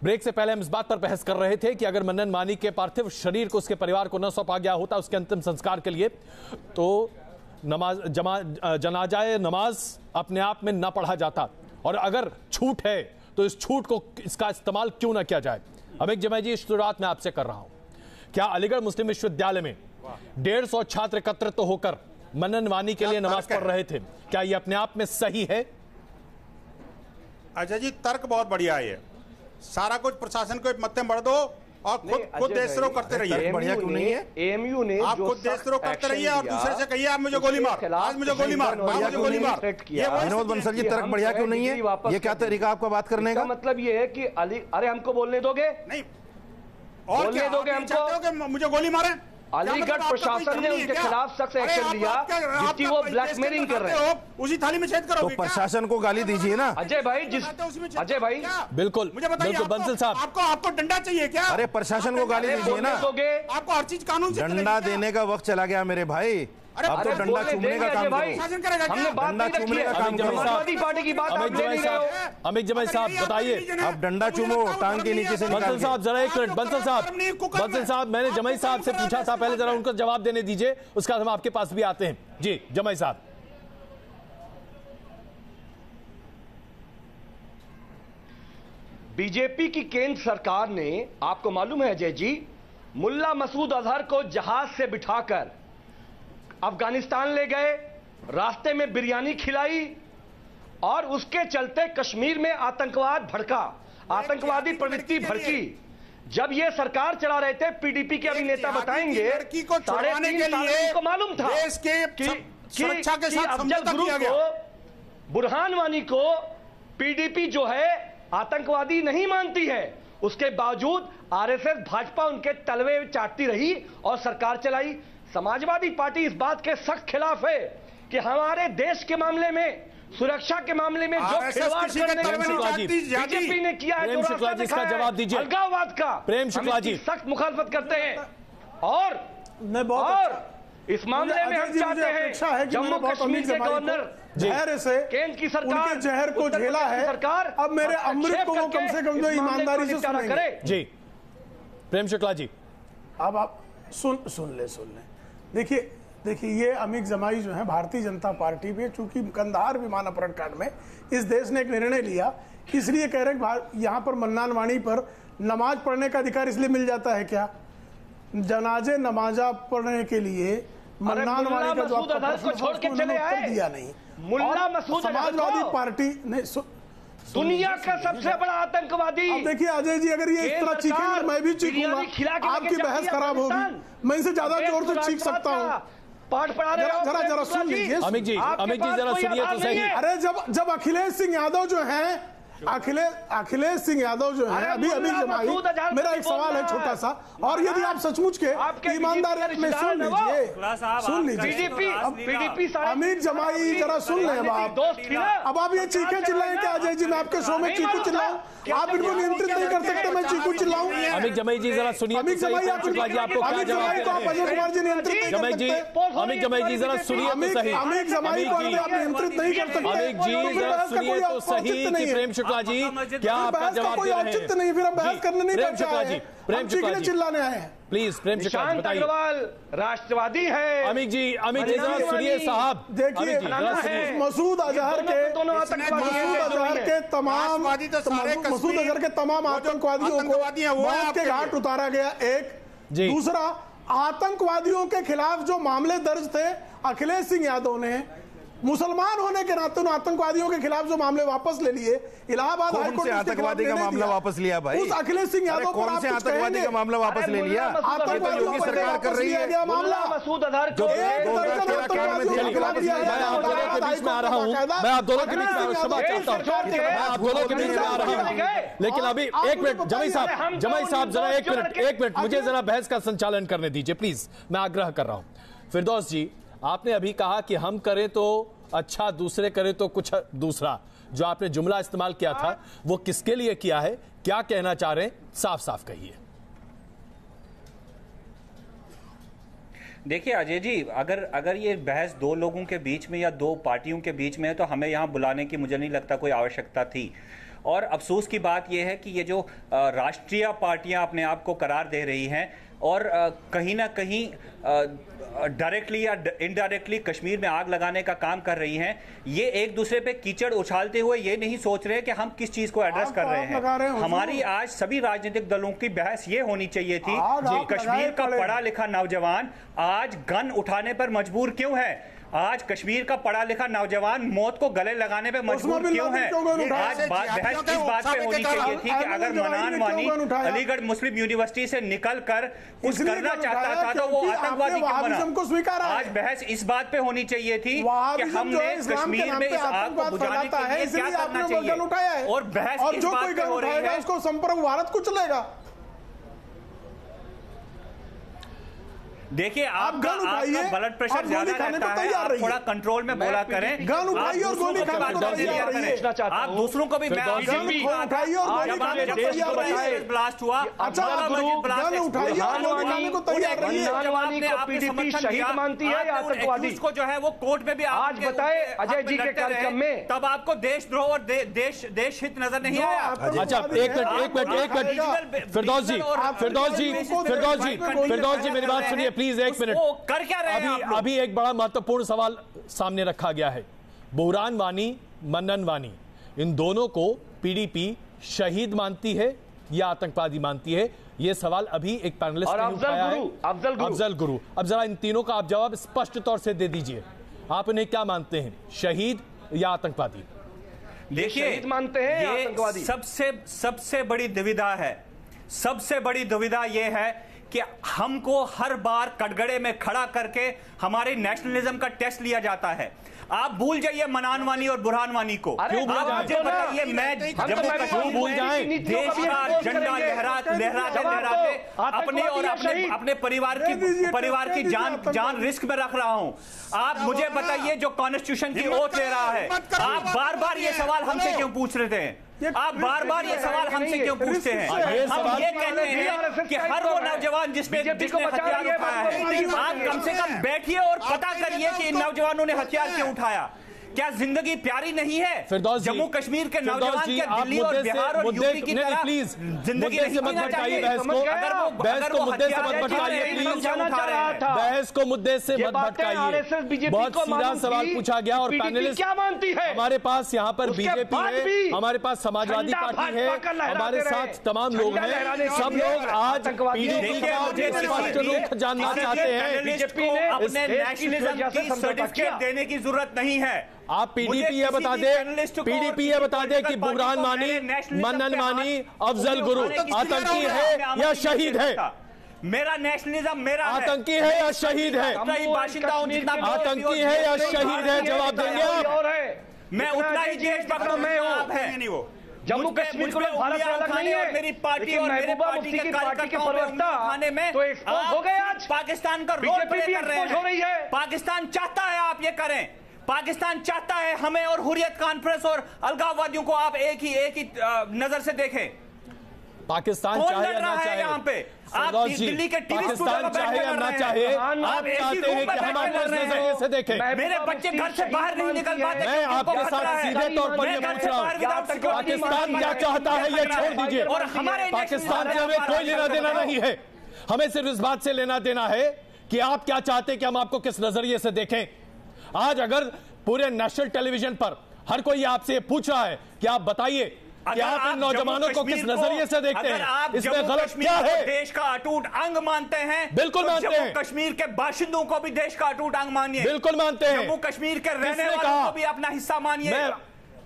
ब्रेक से पहले हम इस बात पर बहस कर रहे थे कि अगर मन्नन मानी के पार्थिव शरीर को उसके परिवार को न सौंपा गया होता उसके अंतिम संस्कार के लिए, तो जनाजाए नमाज अपने आप में न पढ़ा जाता, और अगर छूट है तो इस छूट को इसका इस्तेमाल क्यों ना किया जाए? अमित जमई जी, शुरुआत में आपसे कर रहा हूं, क्या अलीगढ़ मुस्लिम विश्वविद्यालय में 150 छात्र एकत्रित तो होकर मन्नन मानी के लिए नमाज पढ़ रहे थे, क्या यह अपने आप में सही है? अजय जी, तर्क बहुत बढ़िया है। सारा कुछ प्रशासन को मत्थे बढ़ दो और खुद देशद्रोह करते रहिए। बढ़िया क्यों नहीं है? एएमयू ने आप खुद देशद्रोह करते रहिए और दूसरे से कहिए आप मुझे गोली मार, आज मुझे गोली मार, आज मुझे गोली मार। विनोद बंसल जी, तर्क बढ़िया क्यों नहीं है? ये क्या तरीका आपका बात करने का? मतलब ये है कि अरे हमको बोलने दोगे? नहीं, और बोलने दोगे हमको? मुझे गोली मारे? अलीगढ़ प्रशासन ने उनके खिलाफ सख्त एक्शन लिया जिसकी वो ब्लैकमेलिंग कर रहे हैं। उसी थाली में छेद करो। तो प्रशासन को गाली दीजिए ना अजय भाई। अजय भाई बिल्कुल, मुझे बताइए, बंसल साहब, आपको डंडा चाहिए क्या? अरे प्रशासन को गाली दीजिए ना। आपको हर चीज कानून से डंडा देने का वक्त चला गया मेरे भाई। अब तो डंडा चूमने का काम करो। हमने बात नहीं रखी है समाजवादी पार्टी की बात। अमित जमई साहब बताइए, अब डंडा चूमो टांग के नीचे से। बंसल साहब जरा एक मिनट, बंसल साहब मैंने जमई साहब से पूछा था, पहले जरा उनको जवाब देने दीजिए, उसका हम आपके पास भी आते हैं। जी जमई साहब। बीजेपी की केंद्र सरकार ने, आपको मालूम है अजय जी, मुल्ला मसूद अजहर को जहाज से बिठाकर अफगानिस्तान ले गए, रास्ते में बिरयानी खिलाई और उसके चलते कश्मीर में आतंकवाद भड़का, आतंकवादी प्रवृत्ति भड़की। जब ये सरकार चला रहे थे, पीडीपी के अभी नेता बताएंगे, लड़की को छुड़वाने के लिए को मालूम था देश के सुरक्षा के साथ समझौता किया गया। बुरहान वानी को पीडीपी जो है आतंकवादी नहीं मानती है, उसके बावजूद आरएसएस भाजपा उनके तलवे चाटती रही और सरकार चलाई। समाजवादी पार्टी इस बात के सख्त खिलाफ है कि हमारे देश के मामले में, सुरक्षा के मामले में जो खिलवाड़ करने बीजेपी ने किया है, इसका जवाब दीजिए। अलगाववाद का प्रेम शुक्ला जी सख्त मुखालफत करते हैं और इस मामले में हम चाहते हैं जम्मू कश्मीर के गवर्नर जहर से केंद्र की सरकार उनके जहर को झेला है सरकार, अब मेरे अमृत को कम से कम जो ईमानदारी से सुनेंगे। जी प्रेम शुक्ला जी, अब आप सुन ले। देखिए ये अमित जमाई जो है भारतीय जनता पार्टी में, चूंकि कंधार विमान अपहरण कांड में इस देश ने एक निर्णय लिया, इसलिए कह रहे हैं यहाँ पर मन्नान वाणी पर नमाज पढ़ने का अधिकार इसलिए मिल जाता है क्या? जनाजे नमाजा पढ़ने के लिए मन्नान वाणी का जो उत्तर दिया नहीं। मुल्ला मसूद समाजवादी पार्टी ने दुनिया का सबसे बड़ा आतंकवादी। अब देखिए अजय जी, अगर ये इस तरह चीखेंगे मैं भी चीखूंगा, आपकी बहस खराब होगी, मैं इनसे ज्यादा जोर से चीख सकता हूँ। पाठ पढ़ा रहे हो, जरा सुन लीजिए अमित जी जरा सुनिए तो सही। अरे जब अखिलेश सिंह यादव जो हैं, अखिलेश सिंह यादव जो है अभी जमाई, मेरा एक सवाल है छोटा सा, और यदि आप सचमुच के ईमानदार में सुन लीजिए पीडीपी अमित जमाई जरा सुन ले। अब आप ये चीखे चिल्लाएं क्या अजय जी? मैं आपके शो में चीखू चिल्लाऊं? आप इनको नियंत्रित नहीं कर सकते, मैं चीखू चिल्लाऊं? अमित जमाई जी जरा सुनिए। अमित जमाई आपको अजय कुमार जी नियंत्रित नहीं कर सकते। अमित जमाई जी जरा सुनिए तो सही। अमित जमाई को आप नियंत्रित नहीं कर सकते। अमित जी जरा सुनिए तो सही। प्रेम शुक्ला जी क्या आपका जवाब दे रहे हैं? नहीं, फिर हम बहस करने नहीं प्रेम शुक्ला जी प्रेम शुक्ला जी चिल्लाने आए हैं। प्लीज प्रेम शुक्ला जी बताइए। अग्रवाल राष्ट्रवादी है। अमित जी सुनिए साहब, देखिए मसूद अजहर के तमाम आतंकवादियों को मौत के घाट उतारा गया। एक दूसरा, आतंकवादियों के खिलाफ जो मामले दर्ज थे, अखिलेश सिंह यादव ने मुसलमान होने के नाते उन आतंकवादियों के खिलाफ जो मामले वापस ले लिए। इलाहाबाद हाईकोर्ट ने आतंकवादी का मामला वापस लिया भाई। उस अखिलेश सिंह यादव कौन से आतंकवादी का मामला वापस ले लिया? आतंकवादियों की सरकार कर रही है मामला। मसूद अजहर मैं आप दोनों के बीच में आ रहा हूँ, मैं आप दोनों के बीच में क्षमा चाहता हूँ, मैं आप दोनों के बीच में आ रहा हूँ, लेकिन अभी एक मिनट जमाई साहब जरा एक मिनट मुझे जरा बहस का संचालन करने दीजिए प्लीज, मैं आग्रह कर रहा हूँ। फिरदौस जी, आपने अभी कहा कि हम करें तो अच्छा, दूसरे करें तो कुछ दूसरा। जो आपने जुमला इस्तेमाल किया था वो किसके लिए किया है, क्या कहना चाह रहे हैं, साफ साफ कहिए। देखिए अजय जी, अगर ये बहस दो लोगों के बीच में या दो पार्टियों के बीच में है तो हमें यहां बुलाने की मुझे नहीं लगता कोई आवश्यकता थी। और अफसोस की बात यह है कि ये जो राष्ट्रीय पार्टियां अपने आप को करार दे रही हैं और कहीं ना कहीं डायरेक्टली या इनडायरेक्टली कश्मीर में आग लगाने का काम कर रही हैं, ये एक दूसरे पे कीचड़ उछालते हुए ये नहीं सोच रहे कि हम किस चीज को एड्रेस कर रहे हैं। हमारी आज सभी राजनीतिक दलों की बहस ये होनी चाहिए थी कि कश्मीर का पढ़ा लिखा नौजवान आज गन उठाने पर मजबूर क्यों है, आज कश्मीर का पढ़ा लिखा नौजवान मौत को गले लगाने पे मजबूर क्यों है। आज बहस इस बात पे होनी चाहिए थी कि अगर मनान वानी अलीगढ़ मुस्लिम यूनिवर्सिटी से निकल कर कुछ करना चाहता था तो वो आतंकवादी क्यों बना। आज बहस इस बात पे होनी चाहिए थी कि हमने कश्मीर में इस आग को बुझाने के लिए क्या करना चाहिए, और बहस इस बात पे हो रही है उसको संपर्क भारत कुछ लेगा। देखिए आपका ब्लड प्रेशर ज्यादा रहता है, आप थोड़ा कंट्रोल में बोला करें। गन उठाइए और गोली खाने को तैयार रहिए। आप दूसरों को भी गन उठाइए और गोली खाने को तैयार रहिए। ब्लास्ट हुआ, अच्छा गन उठाइए और गोली खाने को तैयार रहिए। नौजवानी को पीडीपी शहीद मानती है या आतंकवादी को जो है वो कोर्ट में भी आज बताए अजय जी के कार्यक्रम में, तब आपको देशद्रोह और देश हित नजर नहीं आया। अच्छा एक मिनट फिरदौस जी मेरी बात सुनिए प्लीज, एक मिनट। कर क्या रहे हैं अभी एक बड़ा महत्वपूर्ण सवाल सामने रखा गया है। बुरहान वानी, मन्नन वानी, इन दोनों को पीडीपी शहीद मानती है या आतंकवादी मानती है? यह सवाल अभी एक पैनलिस्ट ने उठाया है, अफजल गुरु। अब जरा इन तीनों का आप जवाब स्पष्ट तौर से दे दीजिए, आप इन्हें क्या मानते हैं, शहीद या आतंकवादी? देखिए मानते हैं ये आतंकवादी। सबसे बड़ी दुविधा है, सबसे बड़ी दुविधा यह है कि हमको हर बार कटघरे में खड़ा करके हमारे नेशनलिज्म का टेस्ट लिया जाता है। आप भूल जाइए मनान वानी और बुरहान वानी को। क्यों भूल जाएं? मुझे बताइए, मैं जम्मू कश्मीर भूल जाएं? देश का झंडा लहराते अपने और अपने परिवार की जान रिस्क में रख रहा हूं। आप मुझे बताइए, जो कॉन्स्टिट्यूशन की ओथ ले रहा है, आप बार बार ये सवाल हमसे क्यों पूछ रहे थे? आप बार बार ये सवाल हमसे क्यों पूछते हैं? हम ये कहते हैं कि हर वो नौजवान जिसने हथियार उठाया है, आप कम से कम बैठिए और पता करिए कि इन नौजवानों ने हथियार क्यों उठाया। क्या जिंदगी प्यारी नहीं है? जम्मू कश्मीर के नौजवान के दिल्ली और बिहार और यूपी की तरह प्लीज जिंदगी नहीं जीना चाहिए। बहस को मुद्दे से मत भटकाइए प्लीज, बहस को मुद्दे से मत भटकाइए। बहुत सीधा सवाल पूछा गया और पैनलिस्ट क्या मानती है? हमारे पास यहाँ पर बीजेपी है, हमारे पास समाजवादी पार्टी है, हमारे साथ तमाम लोग हैं, सब लोग आज पीडीपी का स्पष्ट रुख जानना चाहते हैं। बीजेपी ने अपने नेशनलिज्म की सर्टिफिकेट देने की जरूरत नहीं है। आप पीडीपी ये बता दे कि बुरहान वानी, मन्नन वानी, अफजल गुरु आतंकी है या शहीद है? मेरा नेशनलिज्म मेरा आतंकी है या शहीद है? आतंकी है या शहीद है? जवाब देंगे आप? मैं उतना ही देशभक्त हूं। जम्मू कश्मीर को भारत से अलग नहीं है। मेरी पार्टी और मेरी पार्टी के प्रवक्ता खाने में तो एक्सपोज हो गए। आज पाकिस्तान का रोल प्ले कर रहे हैं। पाकिस्तान चाहता है आप ये करें, पाकिस्तान चाहता है हमें और हुर्रियत कॉन्फ्रेंस और अलगाववादियों को आप एक ही नजर से देखें। पाकिस्तान कौन चाहे लड़ या रहा ना है चाहे, यहाँ पे? आप सरदार जी, दिल्ली के टीवी पाकिस्तान चाहे या ना चाहे, आप चाहते हैं कि हम आपको इस नजरिए से देखें। मेरे बच्चे घर से बाहर नहीं निकल पाते। मैं आपके साथ सीधे तौर पर ये पूछ रहा हूँ, पाकिस्तान क्या चाहता है ये छोड़ दीजिए। और हमारे पाकिस्तान से हमें कोई लेना देना नहीं है, हमें सिर्फ इस बात से लेना देना है कि आप क्या चाहते हैं कि हम आपको किस नजरिए से देखें। आज अगर पूरे नेशनल टेलीविजन पर हर कोई आपसे पूछ रहा है कि आप बताइए कि आप इन नौजवानों को किस नजरिए से देखते हैं, इसमें गलत क्या है? देश का अटूट अंग मानते हैं? बिल्कुल मानते हैं। जम्मू कश्मीर के बाशिंदों को भी देश का अटूट अंग मानिए। बिल्कुल मानते हैं। जम्मू कश्मीर के रहने वालों को भी अपना हिस्सा मानिए।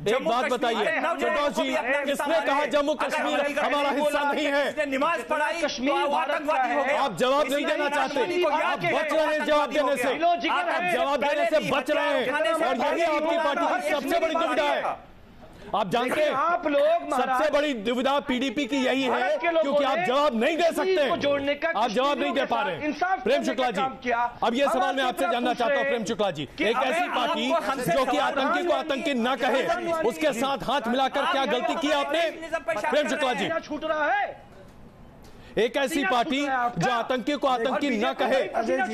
एक बात बताइए सरदार जी, किसने कहा जम्मू कश्मीर हमारा हिस्सा नहीं है? नमाज पढ़ाई, आतंकवादी हो गए। आप जवाब नहीं देना चाहते, आप बच रहे हैं जवाब देने से, आप जवाब देने से बच रहे हैं, और यही आपकी पार्टी की सबसे बड़ी दुविधा है। आप जानते हैं आप लोग सबसे बड़ी दुविधा पीडीपी की यही है, क्योंकि आप जवाब नहीं दे सकते, आप जवाब नहीं दे पा रहे हैं। प्रेम शुक्ला जी, अब ये सवाल मैं आपसे जानना चाहता हूं। प्रेम शुक्ला जी, एक ऐसी पार्टी जो कि आतंकी को आतंकी न कहे, उसके साथ हाथ मिलाकर क्या गलती की आपने? प्रेम शुक्ला जी, छूट रहा है। एक ऐसी पार्टी जो आतंकी को आतंकी न कहे,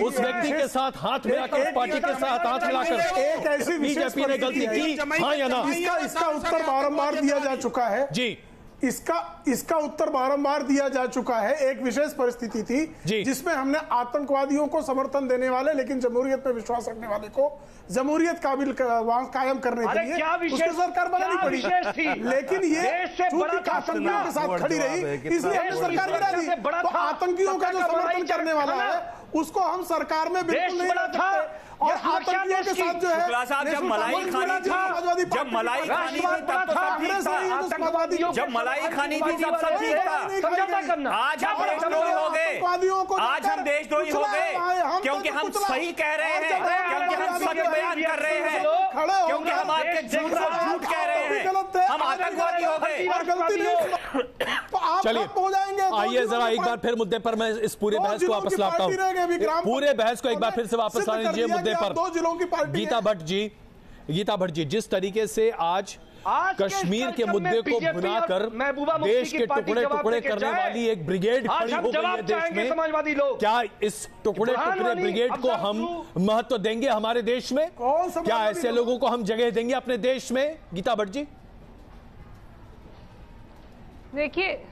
उस व्यक्ति के साथ हाथ मिलाकर, उस पार्टी के साथ हाथ मिलाकर एक ऐसी बीजेपी ने गलती की, हाँ या ना? इसका उत्तर बारंबार दिया जा चुका है जी। इसका उत्तर बारंबार दिया जा चुका है। एक विशेष परिस्थिति थी जिसमें हमने आतंकवादियों को समर्थन देने वाले लेकिन जमहूरियत पर विश्वास रखने वाले को जमहूरियत कायम करने के लिए उसकी सरकार बनानी पड़ी, लेकिन ये चूंकि आतंकियों के साथ खड़ी रही इसलिए हमने सरकार गिरा दी। तो आतंकियों का जो समर्थन करने वाला है उसको हम सरकार में बिल्कुल नहीं ला सकते, और आतंकियों के साथ जो है जब मलाई खानी थी तब जब मलाई खानी थी तब सब ठीक था। आज हम देशद्रोही हो गए, आज हम देशद्रोही हो गए क्योंकि हम सही कह रहे हैं, क्योंकि हम सत्य बयान कर रहे हैं, क्योंकि हम आपके झूठ कह रहे हैं, हम आतंकवादी हो गए। चलिए आइए जरा एक बार फिर मुद्दे पर मैं इस पूरे बहस को वापस लाता हूं, पूरे बहस को एक बार फिर से वापस ला लीजिए मुद्दे पर। गीता भट्ट जी, जिस तरीके से आज कश्मीर के मुद्दे को भुनाकर देश के टुकड़े टुकड़े करने वाली एक ब्रिगेड खड़ी हो गई है देश में, क्या इस टुकड़े टुकड़े ब्रिगेड को हम महत्व देंगे हमारे देश में? क्या ऐसे लोगों को हम जगह देंगे अपने देश में? गीता भट्ट जी, देखिए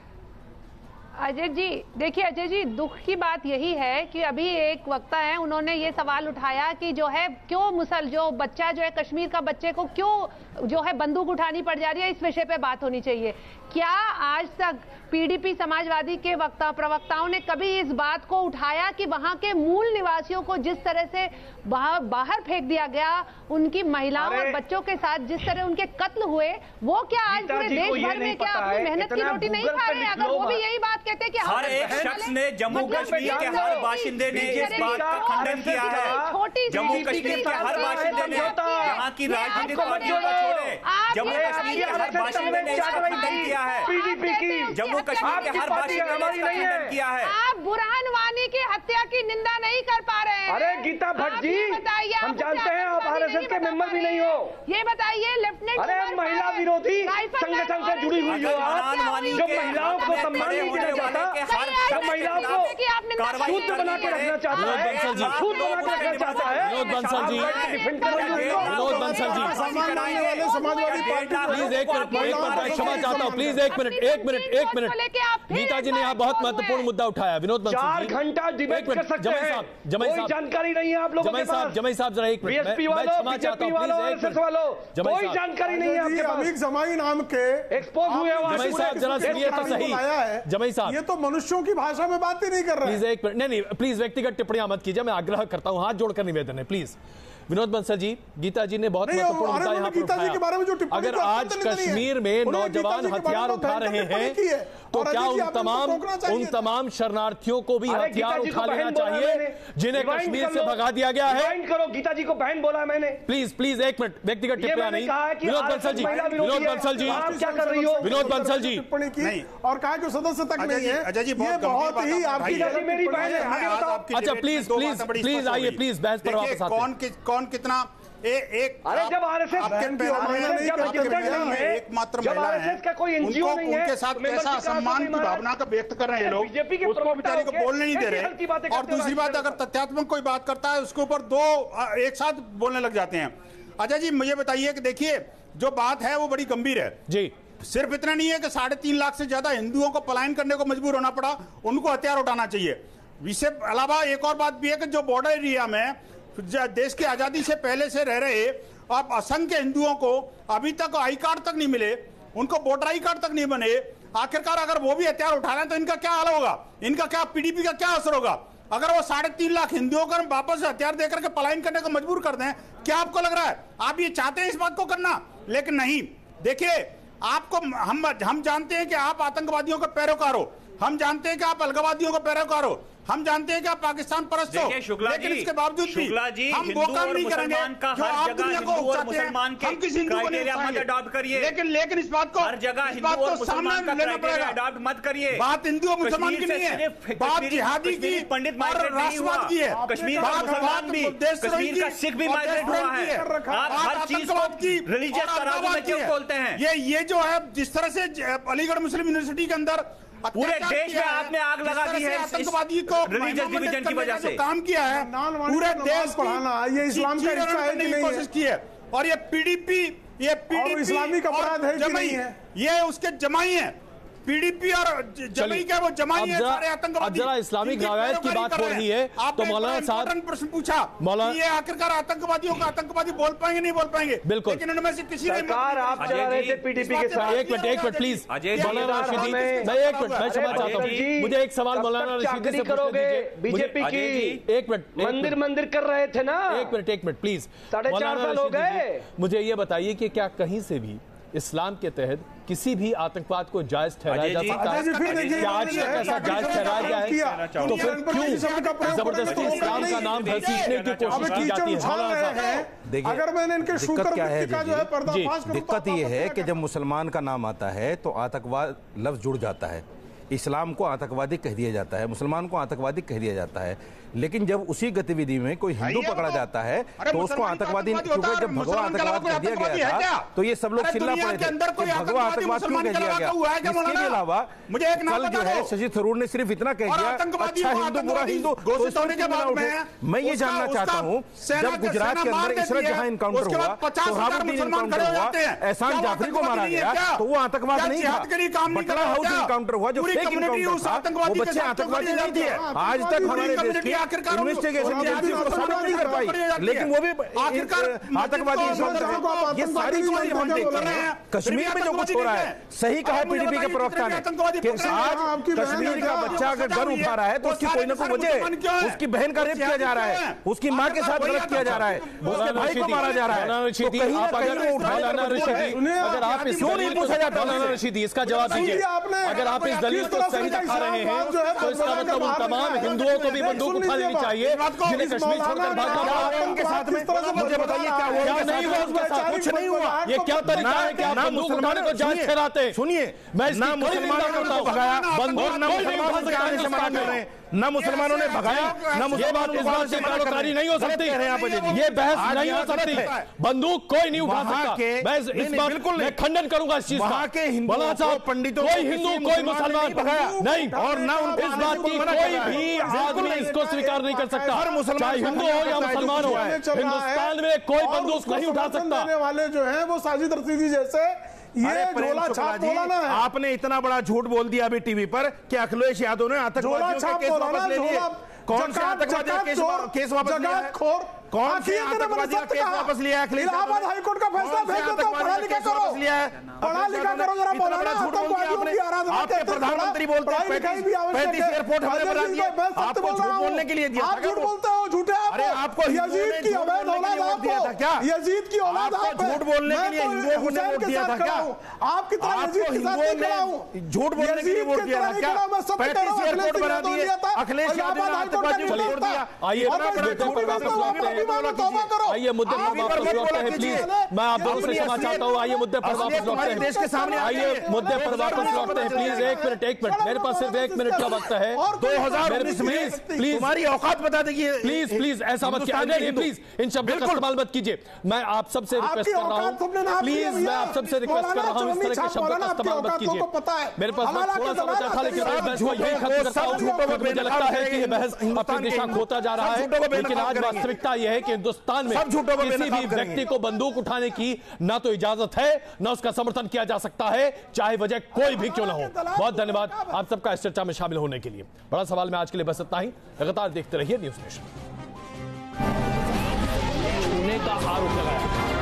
अजय जी, दुख की बात यही है कि अभी एक वक्ता है, उन्होंने ये सवाल उठाया कि जो है क्यों जो बच्चा जो है कश्मीर का बच्चे को क्यों जो है बंदूक उठानी पड़ जा रही है, इस विषय पे बात होनी चाहिए। क्या आज तक पीडीपी समाजवादी के प्रवक्ताओं ने कभी इस बात को उठाया कि वहां के मूल निवासियों को जिस तरह से बाहर फेंक दिया गया, उनकी महिलाओं और बच्चों के साथ जिस तरह उनके कत्ल हुए, वो क्या आज पूरे देश भर में क्या अपनी मेहनत की रोटी नहीं खा रहे? अगर वो भी यही बात कहते हैं कि हर एक शख्स ने, जम्मू कश्मीर के हर बाशिंदे ने इस बात का खंडन किया है। जम्मू कश्मीर के हर बाशिंदे ने, यहाँ की राजनीतिक पार्टियों को छोड़े, जम्मू कश्मीर के हर बाशिंदे ने इसका खंडन किया है। पीडीपी की, जम्मू कश्मीर के हर बाशिंदे ने इसका खंडन किया है। आप बुरहान वानी की हत्या की निंदा नहीं कर पा रहे हैं। अरे गीता भट्ट जी, हम जानते हैं आप आरएसएस के मेंबर भी नहीं हो। ये बताइए लेफ्टिनेंट, अरे महिला विरोधी संगठन से जुड़ी हुई हो आप, जो महिलाओं को सम्मान नहीं देना चाहता, जो महिलाओं को शूद्र बना के रखना चाहता है, शूद्र बना के रखना चाहता है। विनोद बंसल जी, समाजवादी प्लीज एक मिनट क्षमा चाहता हूँ, प्लीज एक मिनट। गीता जी ने यहाँ बहुत महत्वपूर्ण मुद्दा उठाया। विनोद बंसल 4 घंटा डिबेट कर सकते हैं, कोई जानकारी नहीं है आप लोगों के पास। जमाई साहब जरा एक मिनट, मैं क्षमा चाहता हूँ, कोई जानकारी नहीं है आपके पास। अमीक जमाई नाम के एक्सपोज हुए जमाई साहब जरा सुनिए तो सही। जमाई साहब, ये तो मनुष्यों की भाषा में बात ही नहीं कर रहे। प्लीज एक मिनट, नहीं प्लीज व्यक्तिगत टिप्पणियां मत कीजिए, मैं आग्रह करता हूं, हाथ जोड़कर निवेदन है प्लीज। विनोद बंसल जी, गीता जी ने बहुत महत्वपूर्ण मुद्दा यहाँ पर उठाया। अगर आज कश्मीर में नौजवान हथियार उठा रहे हैं तो क्या उन तमाम शरणार्थियों को भी हथियार उठा लेना चाहिए जिन्हें कश्मीर से भगा दिया गया है? करो, गीता जी को बहन बोला मैंने। प्लीज एक मिनट, व्यक्तिगत टिप्पणी नहीं। विनोद बंसल जी, आप क्या कर रही हो? विनोद बंसल जी, टिप्पणी की और कहा कि सदस्य तक नहीं है। अजय जी, बहुत ही आपकी मेरी बहन है। अच्छा प्लीज आइए, प्लीज बहस पर वापस आते हैं। कौन कितना अरे जब आरएसएस एकमात्र महिला है, उनके साथ कैसा सम्मान की भावना का व्यक्त कर रहे हैं लोग, उसको बेचारी को बोलने नहीं दे रहे। और दूसरी बात, अगर तथ्यात्मक कोई बात करता है उसके ऊपर दो एक साथ बोलने लग जाते हैं। अजय जी मुझे बताइए कि देखिए जो बात है वो बड़ी गंभीर है जी। सिर्फ इतना नहीं है कि 3.5 लाख से ज्यादा हिंदुओं को पलायन करने को मजबूर होना पड़ा, उनको हथियार उठाना चाहिए। इससे अलावा एक और बात भी है कि जो बॉर्डर एरिया में देश की आजादी से पहले से रह रहे अब असंख्य हिंदुओं को अभी तक आई कार्ड तक नहीं मिले, उनको वोटर आई कार्ड तक नहीं बने। आखिरकार अगर वो भी हथियार उठा रहे हैं तो इनका क्या हाल होगा, इनका क्या पीडीपी का क्या असर होगा अगर वो 3.5 लाख हिंदुओं को वापस हथियार देकर के पलायन करने को मजबूर कर दें। क्या आपको लग रहा है आप ये चाहते हैं इस बात को करना? लेकिन नहीं। देखिए आपको हम जानते हैं कि आप आतंकवादियों के पैरोकार हो, हम जानते हैं कि आप अलगाववादियों के पैरोकार हो, हम जानते हैं कि आप पाकिस्तान परस्त हो, लेकिन इसके बावजूद भी हम वो काम नहीं करेंगे जो आप दुनिया को उकसाते हैं। हम किसी हिंदू को नहीं उकसाएंगे, लेकिन इस बात को सामने लेना पड़ेगा। अडॉप्ट मत करिए। बात हिंदू और मुसलमान की नहीं है, बात जिहादी की पंडित और राष्ट्रवाद की है। कश्मीर का मुसलमान भी, कश्मीर का सिख भी माइग्रेट हुआ है। आप हर चीज को रिलीजियस तराजू में क्यों बोलते हैं? ये जो है जिस तरह से अलीगढ़ मुस्लिम यूनिवर्सिटी के अंदर पूरे देश में आपने आग लगा दी है आतंकवादी को रिलीजियस डिवीजन की वजह से काम किया है, पूरे देश पढ़ाना ये इस्लाम का हिस्सा है कि नहीं कोशिश की है। और ये पीडीपी इस्लामिक अपराध है कि नहीं है, ये उसके जमाई है। पीडीपी और जमाई क्या वो जमाई है सारे आतंकवादी। जरा इस्लामिक रवायत की बात हो रही है तो मौलाना साहब प्रश्न पूछा ये आखिरकार आतंकवादियों का आतंकवादी बोल पाएंगे नहीं बोल पाएंगे? बिल्कुल, लेकिन उनमें से किसी ने आप चला रहे थे पीडीपी के साथ। एक मिनट प्लीज मौलाना रशीदी, मैं एक मिनट मैं क्षमा चाहता हूँ, मुझे एक सवाल मौलाना रशीदी से करोगे बीजेपी की। एक मिनट मंदिर कर रहे थे ना। एक मिनट प्लीज 4.5 साल हो गए। मुझे ये बताइए कि क्या कहीं से भी इस्लाम के तहत किसी भी आतंकवाद को जायज ठहराया जा सकता है? क्या आज तक ऐसा जायज ठहराया गया है? तो फिर क्यों जबरदस्ती इस्लाम का नाम घसीटने की कोशिश की जाती है? देखिए अगर मैंने इनके दिक्कत क्या है जी, दिक्कत ये है कि जब मुसलमान का नाम आता है तो आतंकवाद लफ्ज जुड़ जाता है। इस्लाम को आतंकवादी कह दिया जाता है, मुसलमान को आतंकवादी कह दिया जाता है। लेकिन जब उसी गतिविधि में कोई हिंदू पकड़ा जाता है तो उसको आतंकवादी, क्योंकि जब भगवा आतंकवाद कह दिया गया था तो ये सब लोग चिल्ला पड़े थे कि भगवा आतंकवाद क्यों कह दिया गया। इसके अलावा कल जो है शशि थरूर ने सिर्फ इतना कह दिया अच्छा हिंदू बुरा हिंदू, मैं ये जानना चाहता हूँ जब गुजरात के अंदर इशरत जहां इनकाउंटर हुआ, सोहाबुद्दीन इनकाउंटर हुआ, एहसान जाफरी को मारा गया तो वो आतंकवाद नहीं था। बटला हाउस इनकाउंटर हुआ जो फेक इनकाउंटर था, वो बच्चे आतंकवादी नहीं थे। आज तक हमारे देश की इन्वेस्टिगेशन एजेंसी को साबित नहीं कर पाई, लेकिन वो भी आतंकवादी। ये सारी चीजें हम देखते हैं। कश्मीर में जो कुछ हो रहा है, सही कहा पीडीपी के प्रवक्ता ने कि आज कश्मीर का बच्चा अगर घर उठा रहा है तो उसकी कोई ना कोई वजह है। उसकी बहन का रेप किया जा रहा है, उसकी माँ के साथ गलत किया जा रहा है, उसके भाई को मारा जा रहा है। अगर आप क्यों नहीं पूछा जाता रशीदी, इसका जवाब दीजिए। अगर आप इस दलील को सही दिखा रहे हैं तो इसका मतलब उन तमाम हिंदुओं को भी बंदूक उठा लेनी चाहिए जिन्हें कश्मीर छोड़कर भागना पड़ा। उनके साथ में मुझे बताइए क्या हुआ? क्या नहीं हुआ उसके साथ? कुछ नहीं हुआ। ये क्या तरीका है कि आप बंदूक उठाने को जायज ठहराते हैं? सुनिए, मैं ना मुसलमानों को भगाया, बंदूक ना मुसलमानों से कहने से मना कर रहे हैं, ना मुसलमानों ने भगाया, ना मुसलमानों इस बात से गिरफ्तारी नहीं हो सकती, ये बहस नहीं हो सकती। बंदूक कोई नहीं उठा सकता। मैं इस बात बिल्कुल खंडन करूंगा इस चीज का। मौलाना साहब पंडितों कोई हिंदू कोई मुसलमान भगाया नहीं, और ना इस बात की कोई भी आदमी इसको स्वीकार नहीं कर सकता, चाहे हिंदू हो या मुसलमान हो। हिंदुस्तान में कोई बंदूक नहीं उठा सकता। वाले जो है वो साजिद रशीदी जैसे ये झोला छाप बोलाना है। आपने इतना बड़ा झूठ बोल दिया अभी टीवी पर कि अखिलेश यादव ने आतंकवादियों के केस वापस ले लिए। कौन से आतंकवादी केस वापस लिया? कौन से आतंकवादी का केस वापस लिया? इलाहाबाद हाईकोर्ट का फैसला भेज देता हूं, पढ़ा लिखा करो, पढ़ा लिखा करो जरा। मौलाना आपके प्रधानमंत्री बोलते हैं 35 एयरपोर्ट हमने बना दिए, आपको झूठ बोलने के लिए दिया था। आप झूठ बोलते हो, झूठे आप। अरे आपको यजीद की अवैध औलाद दिया था क्या? यजीद की औलाद आप झूठ बोलने के लिए हिंदुओं को वोट दिया था क्या? आप कितना यजीद के साथ निकला हूं? झूठ बोलने के लिए वोट दिया था क्या? 35 एयरपोर्ट बना दिए, अखिलेश यादव ने आतंकवादियों को छोड़ दिया। आइए आइए मुद्दे पर वापस लौटते हैं प्लीज। मैं आप दोनों से क्षमा चाहता हूँ। आइए मुद्दे पर वापस लौटते हैं, देश के सामने आइए मुद्दे पर वापस लौटते हैं प्लीज। एक मिनट मेरे पास सिर्फ 1 मिनट का वक्त है। 2019 में प्लीज तुम्हारी औकात बता देगी प्लीज ऐसा मत कीजिए, प्लीज इन शब्दों का इस्तेमाल मत कीजिए। मैं आप सबसे रिक्वेस्ट कर रहा हूं, प्लीज मैं आप सबसे रिक्वेस्ट कर रहा हूं, इस तरह के शब्दों का इस्तेमाल मत कीजिए। मेरे पास थोड़ा सा बचा था, लेकिन मैं बहस को यही खत्म करता हूं। मुझे लगता है कि ये बहस अपनी दिशा खोता जा रहा है, लेकिन आज वास्तविकता यह है कि हिंदुस्तान में किसी भी व्यक्ति को बंदूक उठाने की ना तो इजाजत है, ना उसका समर्थन किया जा सकता है, चाहे वजह कोई भी क्यों ना हो। बहुत धन्यवाद आप सबका इस चर्चा में शामिल होने के लिए। बड़ा सवाल में आज के लिए बस इतना ही। लगातार देखते रहिए न्यूज़ नेशन। छूने का आरोप लगाया